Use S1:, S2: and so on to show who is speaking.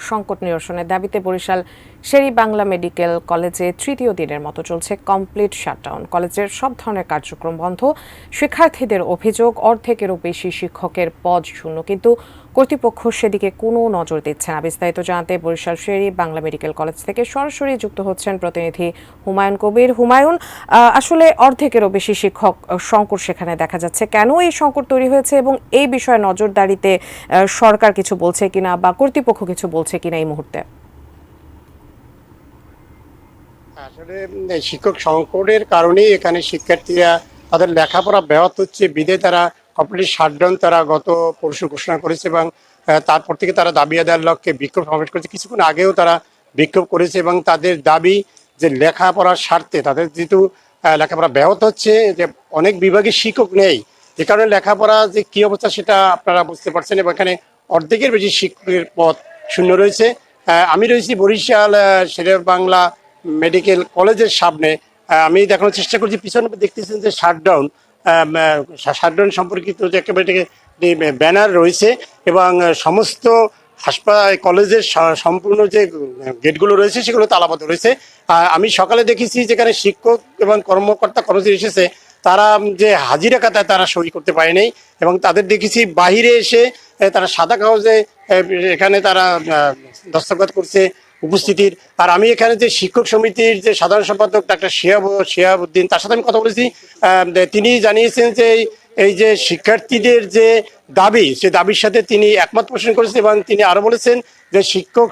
S1: সংকট নিরসনের দাবিতে বরিশাল শের-ই-বাংলা মেডিকেল কলেজে তৃতীয় দিনের মতো চলছে কমপ্লিট শাটডাউন। কলেজের সব ধরনের কার্যক্রম বন্ধ। শিক্ষার্থীদের অভিযোগ, অর্ধেকেরও বেশি শিক্ষকের পদ শূন্য, কিন্তু কর্তৃপক্ষ সেদিকে কোনো নজর দিচ্ছে না। বিস্তারিত জানতে বরিশাল শের-ই-বাংলা মেডিকেল কলেজ থেকে সরাসরি যুক্ত হচ্ছেন প্রতিনিধি হুমায়ুন কবির। হুমায়ুন, আসলে অর্ধেকেরও বেশি শিক্ষক সংকট সেখানে দেখা যাচ্ছে। কেন এই সংকট তৈরি হয়েছে এবং এই বিষয়ে নজরদারিতে সরকার কিছু বলছে কিনা বা কর্তৃপক্ষ কিছু বলছে কিনা এই মুহূর্তে?
S2: আসলে শিক্ষক সংকটের কারণে এখানে শিক্ষার্থীরা তাদের লেখাপড়া ব্যাহত হচ্ছে, বিধে তারা কমপ্লিট শাটডাউন তারা গত পরশু ঘোষণা করেছে এবং তারপর থেকে তারা দাবি আদায়ের লক্ষ্যে বিক্ষোভ সমাবেশ করেছে। কিছুক্ষণ আগেও তারা বিক্ষোভ করেছে এবং তাদের দাবি যে লেখাপড়ার স্বার্থে তাদের যেহেতু লেখাপড়া ব্যাহত হচ্ছে, যে অনেক বিভাগে শিক্ষক নেই, যে কারণে লেখাপড়া যে কি অবস্থা সেটা আপনারা বুঝতে পারছেন এবং এখানে অর্ধেকের বেশি শিক্ষকের পদ শূন্য রয়েছে। আমি রয়েছি বরিশাল শের-ই-বাংলা মেডিকেল কলেজের সামনে। আমি দেখানোর চেষ্টা করছি, পিছনে দেখতেছেন যে শাটডাউন সম্পর্কিত যে একেবারে ব্যানার রয়েছে এবং সমস্ত হাসপাতাল কলেজের সম্পূর্ণ যে গেটগুলো রয়েছে সেগুলো তালাবদ্ধ রয়েছে। আমি সকালে দেখেছি যেখানে শিক্ষক এবং কর্মকর্তা কর্মচারী এসেছে, তারা যে হাজিরা খাতায় তারা সই করতে পারেনি এবং তাদের দেখেছি বাহিরে এসে তারা সাদা কাগজে এখানে তারা দস্তখত করছে উপস্থিতির। আর আমি এখানে যে শিক্ষক সমিতির যে সাধারণ সম্পাদক ডাক্তার শিহাবুদ্দিন, তার সাথে আমি কথা বলেছি। তিনি জানিয়েছেন যে এই যে শিক্ষার্থীদের যে দাবি, সে দাবির সাথে তিনি একমত পোষণ করেছেন এবং তিনি আরো বলেছেন যে শিক্ষক